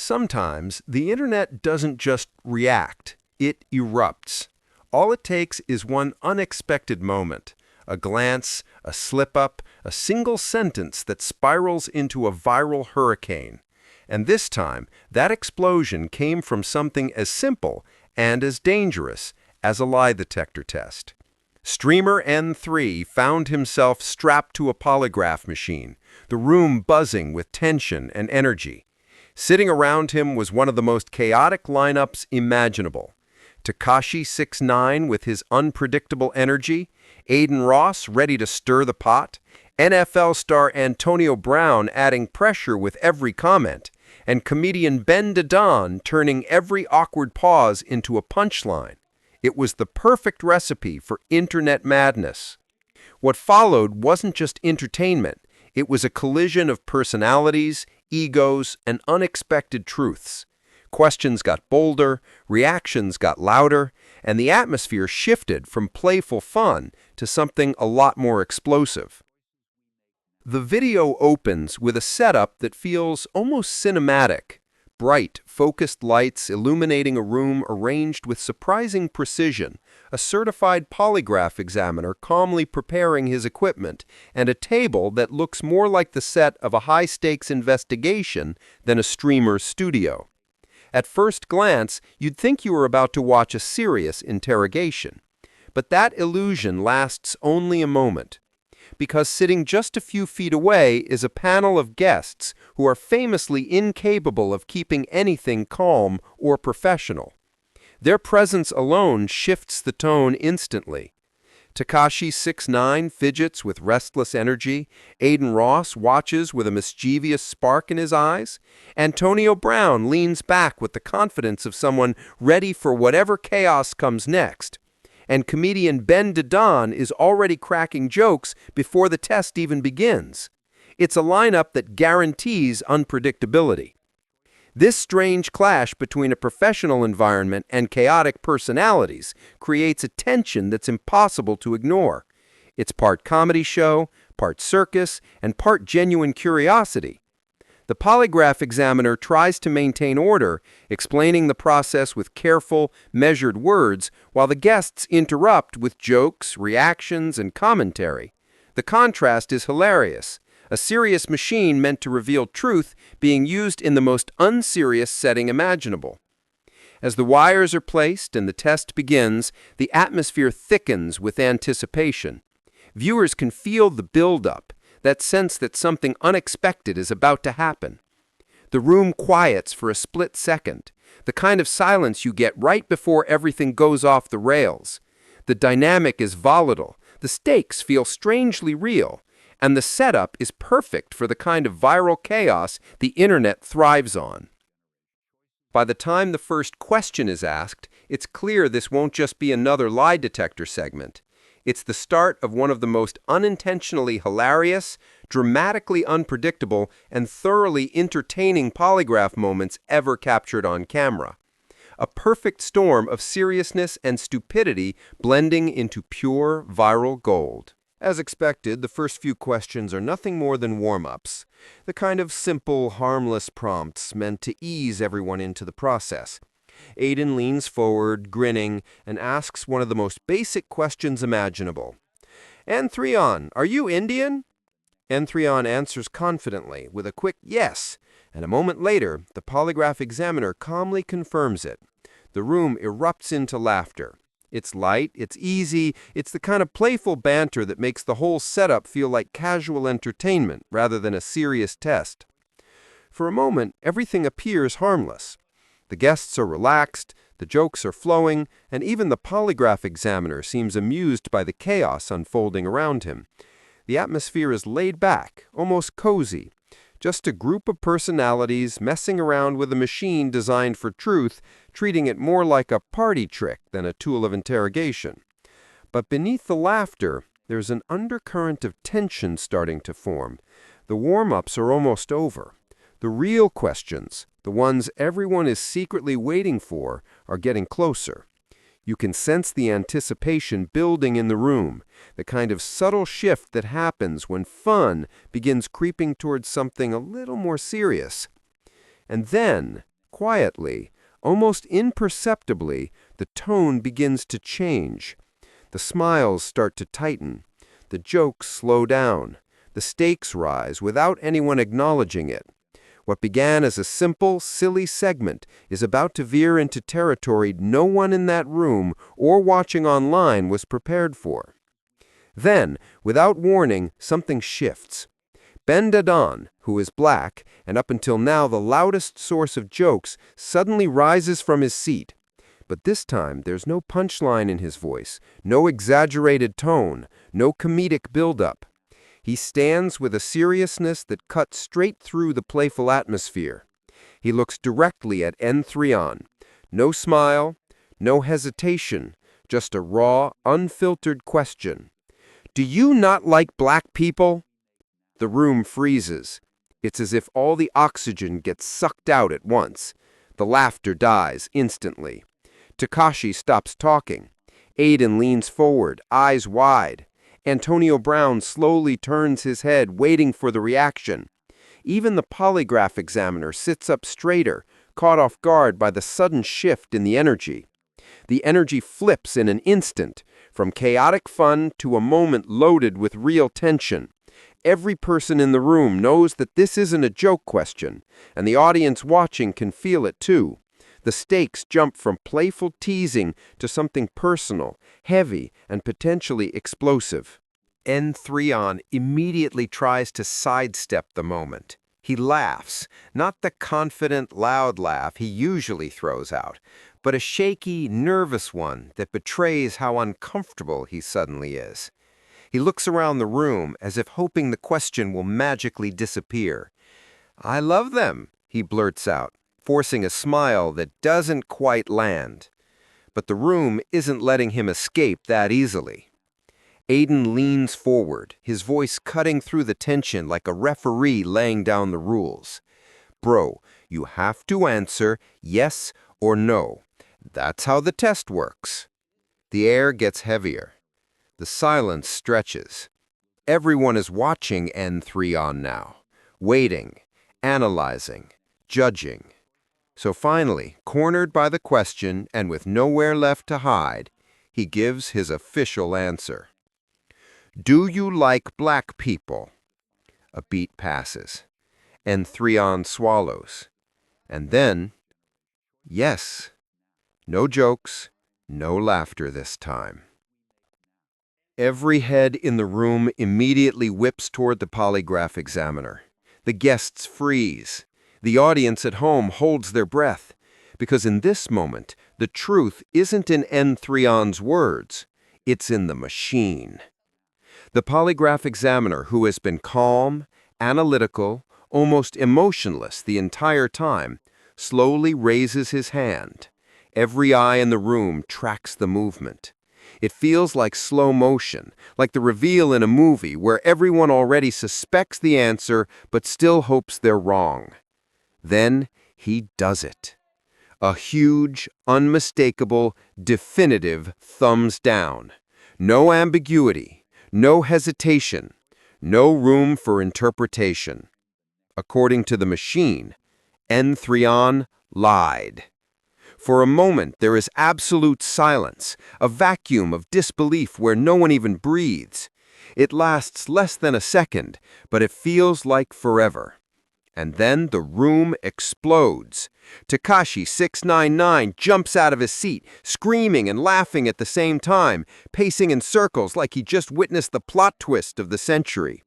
Sometimes the internet doesn't just react, it erupts. All it takes is one unexpected moment, a glance, a slip-up, a single sentence that spirals into a viral hurricane. And this time, that explosion came from something as simple and as dangerous as a lie detector test. Streamer N3 found himself strapped to a polygraph machine, the room buzzing with tension and energy. Sitting around him was one of the most chaotic lineups imaginable. Tekashi 6ix9ine with his unpredictable energy, Adin Ross ready to stir the pot, NFL star Antonio Brown adding pressure with every comment, and comedian Adin turning every awkward pause into a punchline. It was the perfect recipe for internet madness. What followed wasn't just entertainment, it was a collision of personalities, egos, and unexpected truths. Questions got bolder, reactions got louder, and the atmosphere shifted from playful fun to something a lot more explosive. The video opens with a setup that feels almost cinematic. Bright, focused lights illuminating a room arranged with surprising precision, a certified polygraph examiner calmly preparing his equipment, and a table that looks more like the set of a high-stakes investigation than a streamer's studio. At first glance, you'd think you were about to watch a serious interrogation. But that illusion lasts only a moment, because sitting just a few feet away is a panel of guests who are famously incapable of keeping anything calm or professional. Their presence alone shifts the tone instantly. Tekashi 6ix9ine fidgets with restless energy, Adin Ross watches with a mischievous spark in his eyes, Antonio Brown leans back with the confidence of someone ready for whatever chaos comes next, and comedian Adin is already cracking jokes before the test even begins. It's a lineup that guarantees unpredictability. This strange clash between a professional environment and chaotic personalities creates a tension that's impossible to ignore. It's part comedy show, part circus, and part genuine curiosity. The polygraph examiner tries to maintain order, explaining the process with careful, measured words, while the guests interrupt with jokes, reactions, and commentary. The contrast is hilarious. A serious machine meant to reveal truth being used in the most unserious setting imaginable. As the wires are placed and the test begins, the atmosphere thickens with anticipation. Viewers can feel the build-up, that sense that something unexpected is about to happen. The room quiets for a split second, the kind of silence you get right before everything goes off the rails. The dynamic is volatile, the stakes feel strangely real, and the setup is perfect for the kind of viral chaos the internet thrives on. By the time the first question is asked, it's clear this won't just be another lie detector segment. It's the start of one of the most unintentionally hilarious, dramatically unpredictable, and thoroughly entertaining polygraph moments ever captured on camera. A perfect storm of seriousness and stupidity blending into pure viral gold. As expected, the first few questions are nothing more than warm-ups, the kind of simple, harmless prompts meant to ease everyone into the process. Adin leans forward, grinning, and asks one of the most basic questions imaginable. N3on, are you Indian? N3on answers confidently, with a quick yes, and a moment later, the polygraph examiner calmly confirms it. The room erupts into laughter. It's light, it's easy, it's the kind of playful banter that makes the whole setup feel like casual entertainment rather than a serious test. For a moment, everything appears harmless. The guests are relaxed, the jokes are flowing, and even the polygraph examiner seems amused by the chaos unfolding around him. The atmosphere is laid back, almost cozy. Just a group of personalities messing around with a machine designed for truth, treating it more like a party trick than a tool of interrogation. But beneath the laughter, there's an undercurrent of tension starting to form. The warm-ups are almost over. The real questions, the ones everyone is secretly waiting for, are getting closer. You can sense the anticipation building in the room, the kind of subtle shift that happens when fun begins creeping towards something a little more serious. And then, Quietly, almost imperceptibly, the tone begins to change. The smiles start to tighten. The jokes slow down. The stakes rise without anyone acknowledging it. What began as a simple, silly segment is about to veer into territory no one in that room or watching online was prepared for. Then, without warning, something shifts. Adin, who is black, and up until now the loudest source of jokes, suddenly rises from his seat. But this time there's no punchline in his voice, no exaggerated tone, no comedic build-up. He stands with a seriousness that cuts straight through the playful atmosphere. He looks directly at N3on. No smile, no hesitation, just a raw, unfiltered question. "Do you not like black people?" The room freezes. It's as if all the oxygen gets sucked out at once. The laughter dies instantly. Tekashi stops talking. Adin leans forward, eyes wide. Antonio Brown slowly turns his head, waiting for the reaction. Even the polygraph examiner sits up straighter, caught off guard by the sudden shift in the energy. The energy flips in an instant, from chaotic fun to a moment loaded with real tension. Every person in the room knows that this isn't a joke question, and the audience watching can feel it too. The stakes jump from playful teasing to something personal, heavy, and potentially explosive. N3on immediately tries to sidestep the moment. He laughs, not the confident, loud laugh he usually throws out, but a shaky, nervous one that betrays how uncomfortable he suddenly is. He looks around the room as if hoping the question will magically disappear. "I love them," he blurts out, forcing a smile that doesn't quite land. But the room isn't letting him escape that easily. Adin leans forward, his voice cutting through the tension like a referee laying down the rules. "Bro, you have to answer yes or no. That's how the test works." The air gets heavier. The silence stretches. Everyone is watching N3on now, waiting, analyzing, judging. So finally, cornered by the question and with nowhere left to hide, he gives his official answer. "Do you like black people?" A beat passes. N3on swallows. And then, yes. No jokes, no laughter this time. Every head in the room immediately whips toward the polygraph examiner. The guests freeze. The audience at home holds their breath, because in this moment, the truth isn't in N3on's words, it's in the machine. The polygraph examiner, who has been calm, analytical, almost emotionless the entire time, slowly raises his hand. Every eye in the room tracks the movement. It feels like slow motion, like the reveal in a movie where everyone already suspects the answer but still hopes they're wrong. Then he does it. A huge, unmistakable, definitive thumbs down. No ambiguity, no hesitation, no room for interpretation. According to the machine, N3on lied. For a moment, there is absolute silence, a vacuum of disbelief where no one even breathes. It lasts less than a second, but it feels like forever. And then the room explodes. Tekashi 6ix9ine jumps out of his seat, screaming and laughing at the same time, pacing in circles like he just witnessed the plot twist of the century.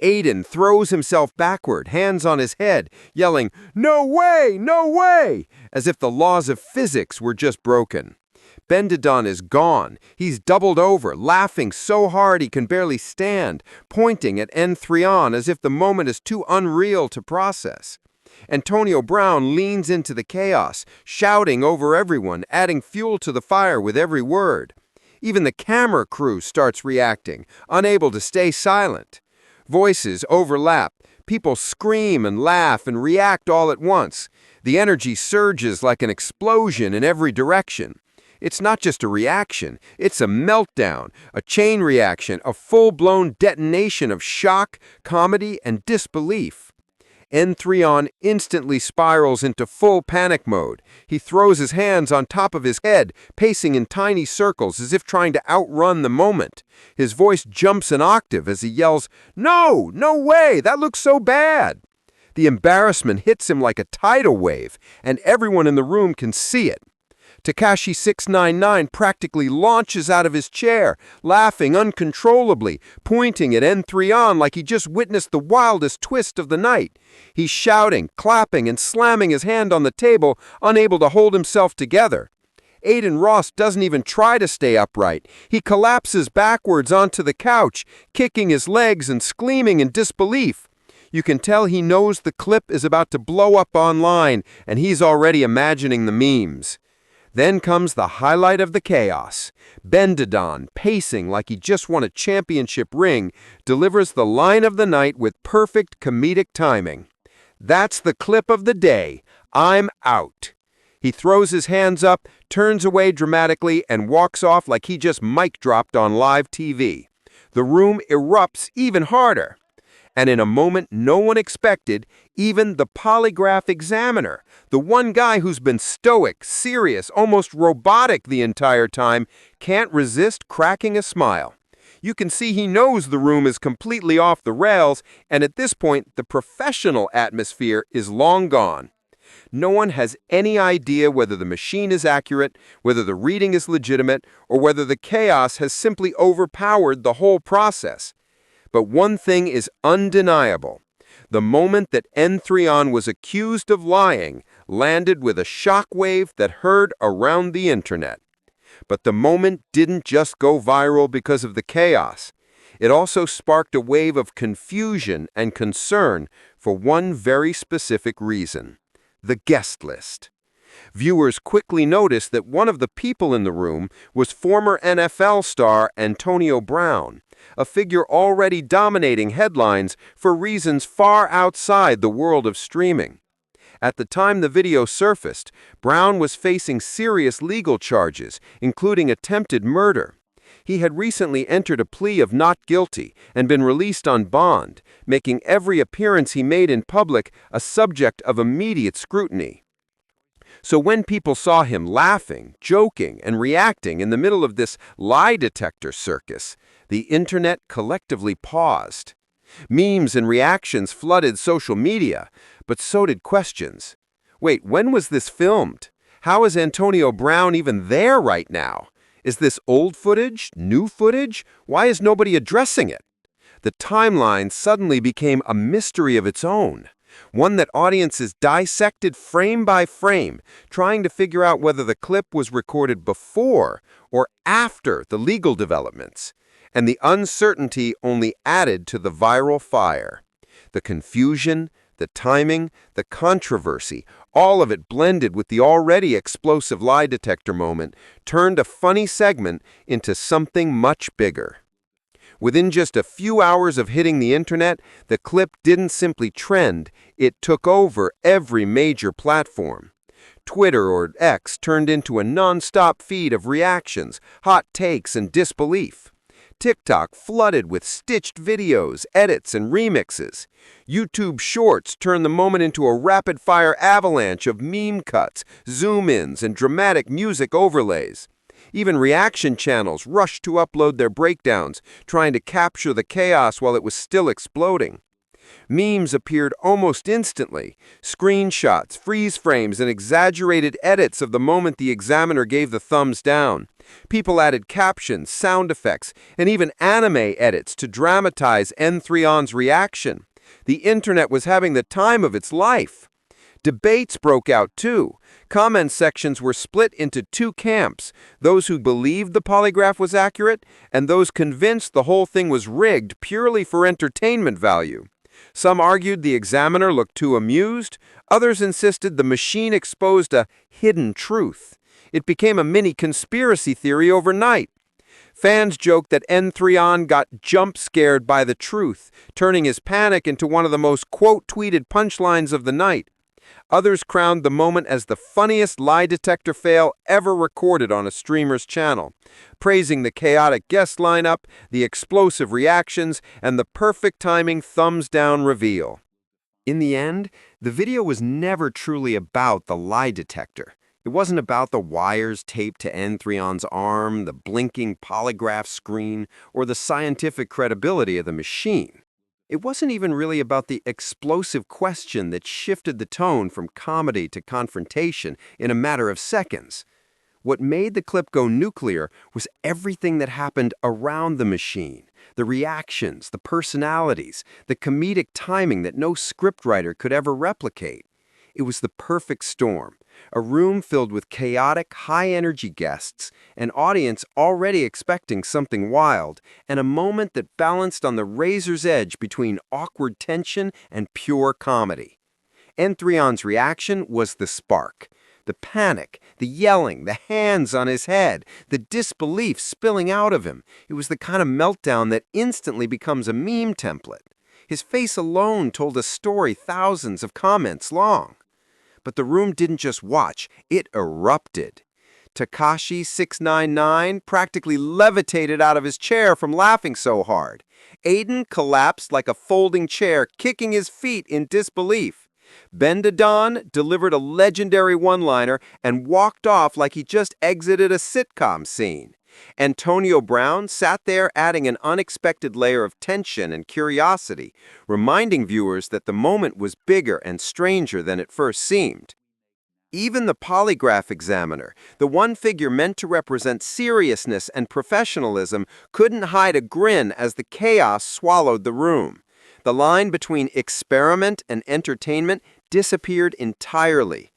Adin throws himself backward, hands on his head, yelling, "No way! No way!" as if the laws of physics were just broken. Adin is gone. He's doubled over, laughing so hard he can barely stand, pointing at N3on as if the moment is too unreal to process. Antonio Brown leans into the chaos, shouting over everyone, adding fuel to the fire with every word. Even the camera crew starts reacting, unable to stay silent. Voices overlap. People scream and laugh and react all at once. The energy surges like an explosion in every direction. It's not just a reaction, it's a meltdown, a chain reaction, a full-blown detonation of shock, comedy, and disbelief. N3on instantly spirals into full panic mode. He throws his hands on top of his head, pacing in tiny circles as if trying to outrun the moment. His voice jumps an octave as he yells, "No! No way! That looks so bad!" The embarrassment hits him like a tidal wave, and everyone in the room can see it. Tekashi 6ix9ine practically launches out of his chair, laughing uncontrollably, pointing at N3on like he just witnessed the wildest twist of the night. He's shouting, clapping, and slamming his hand on the table, unable to hold himself together. Adin Ross doesn't even try to stay upright. He collapses backwards onto the couch, kicking his legs and screaming in disbelief. You can tell he knows the clip is about to blow up online, and he's already imagining the memes. Then comes the highlight of the chaos. Adin, pacing like he just won a championship ring, delivers the line of the night with perfect comedic timing. "That's the clip of the day. I'm out." He throws his hands up, turns away dramatically, and walks off like he just mic dropped on live TV. The room erupts even harder. And in a moment no one expected, even the polygraph examiner, the one guy who's been stoic, serious, almost robotic the entire time, can't resist cracking a smile. You can see he knows the room is completely off the rails, and at this point, the professional atmosphere is long gone. No one has any idea whether the machine is accurate, whether the reading is legitimate, or whether the chaos has simply overpowered the whole process. But one thing is undeniable. The moment that N3on was accused of lying landed with a shockwave that heard around the internet. But the moment didn't just go viral because of the chaos. It also sparked a wave of confusion and concern for one very specific reason: the guest list. Viewers quickly noticed that one of the people in the room was former NFL star Antonio Brown, a figure already dominating headlines for reasons far outside the world of streaming. At the time the video surfaced, Brown was facing serious legal charges, including attempted murder. He had recently entered a plea of not guilty and been released on bond, making every appearance he made in public a subject of immediate scrutiny. So when people saw him laughing, joking, and reacting in the middle of this lie detector circus, the internet collectively paused. Memes and reactions flooded social media, but so did questions. Wait, when was this filmed? How is Antonio Brown even there right now? Is this old footage? New footage? Why is nobody addressing it? The timeline suddenly became a mystery of its own. One that audiences dissected frame by frame, trying to figure out whether the clip was recorded before or after the legal developments. And the uncertainty only added to the viral fire. The confusion, the timing, the controversy, all of it blended with the already explosive lie detector moment, turned a funny segment into something much bigger. Within just a few hours of hitting the internet, the clip didn't simply trend, it took over every major platform. Twitter, or X, turned into a non-stop feed of reactions, hot takes, and disbelief. TikTok flooded with stitched videos, edits, and remixes. YouTube Shorts turned the moment into a rapid-fire avalanche of meme cuts, zoom-ins, and dramatic music overlays. Even reaction channels rushed to upload their breakdowns, trying to capture the chaos while it was still exploding. Memes appeared almost instantly. Screenshots, freeze frames, and exaggerated edits of the moment the examiner gave the thumbs down. People added captions, sound effects, and even anime edits to dramatize N3on's reaction. The internet was having the time of its life. Debates broke out too. Comment sections were split into two camps, those who believed the polygraph was accurate and those convinced the whole thing was rigged purely for entertainment value. Some argued the examiner looked too amused, others insisted the machine exposed a hidden truth. It became a mini conspiracy theory overnight. Fans joked that N3on got jump-scared by the truth, turning his panic into one of the most quote-tweeted punchlines of the night. Others crowned the moment as the funniest lie detector fail ever recorded on a streamer's channel, praising the chaotic guest lineup, the explosive reactions, and the perfect timing thumbs-down reveal. In the end, the video was never truly about the lie detector. It wasn't about the wires taped to N3on's arm, the blinking polygraph screen, or the scientific credibility of the machine. It wasn't even really about the explosive question that shifted the tone from comedy to confrontation in a matter of seconds. What made the clip go nuclear was everything that happened around the machine. The reactions, the personalities, the comedic timing that no scriptwriter could ever replicate. It was the perfect storm. A room filled with chaotic, high-energy guests, an audience already expecting something wild, and a moment that balanced on the razor's edge between awkward tension and pure comedy. N3on's reaction was the spark. The panic, the yelling, the hands on his head, the disbelief spilling out of him. It was the kind of meltdown that instantly becomes a meme template. His face alone told a story thousands of comments long. But the room didn't just watch, it erupted. Tekashi 6ix9ine practically levitated out of his chair from laughing so hard. Adin collapsed like a folding chair, kicking his feet in disbelief. Adin delivered a legendary one-liner and walked off like he just exited a sitcom scene. Antonio Brown sat there adding an unexpected layer of tension and curiosity, reminding viewers that the moment was bigger and stranger than it first seemed. Even the polygraph examiner, the one figure meant to represent seriousness and professionalism, couldn't hide a grin as the chaos swallowed the room. The line between experiment and entertainment disappeared entirely.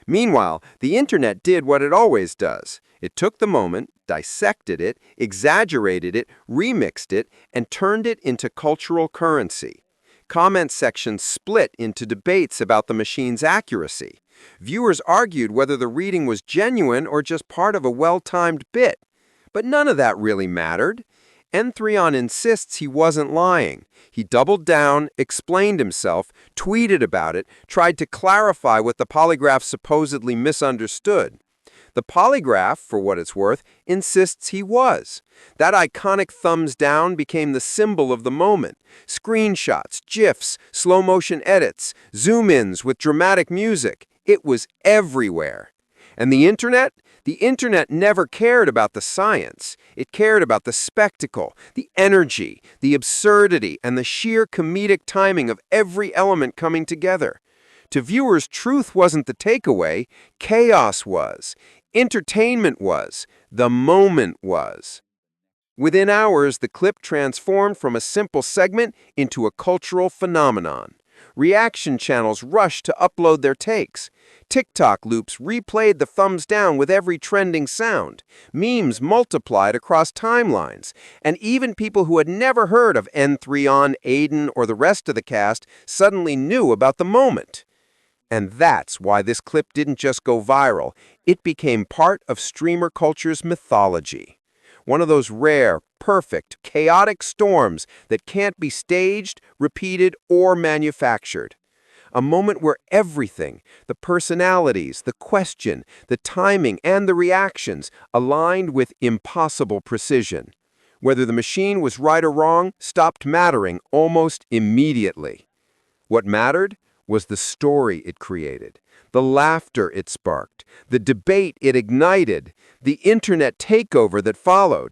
Meanwhile, the internet did what it always does. It took the moment, dissected it, exaggerated it, remixed it, and turned it into cultural currency. Comment sections split into debates about the machine's accuracy. Viewers argued whether the reading was genuine or just part of a well-timed bit. But none of that really mattered. N3on insists he wasn't lying. He doubled down, explained himself, tweeted about it, tried to clarify what the polygraph supposedly misunderstood. The polygraph, for what it's worth, insists he was. That iconic thumbs down became the symbol of the moment. Screenshots, GIFs, slow-motion edits, zoom-ins with dramatic music. It was everywhere. And the internet? The internet never cared about the science. It cared about the spectacle, the energy, the absurdity, and the sheer comedic timing of every element coming together. To viewers, truth wasn't the takeaway, chaos was. Entertainment was. The moment was. Within hours, the clip transformed from a simple segment into a cultural phenomenon. Reaction channels rushed to upload their takes. TikTok loops replayed the thumbs down with every trending sound. Memes multiplied across timelines. And even people who had never heard of N3on, Adin, or the rest of the cast suddenly knew about the moment. And that's why this clip didn't just go viral. It became part of streamer culture's mythology. One of those rare, perfect, chaotic storms that can't be staged, repeated, or manufactured. A moment where everything, the personalities, the question, the timing, and the reactions aligned with impossible precision. Whether the machine was right or wrong stopped mattering almost immediately. What mattered was the story it created, the laughter it sparked, the debate it ignited, the internet takeover that followed.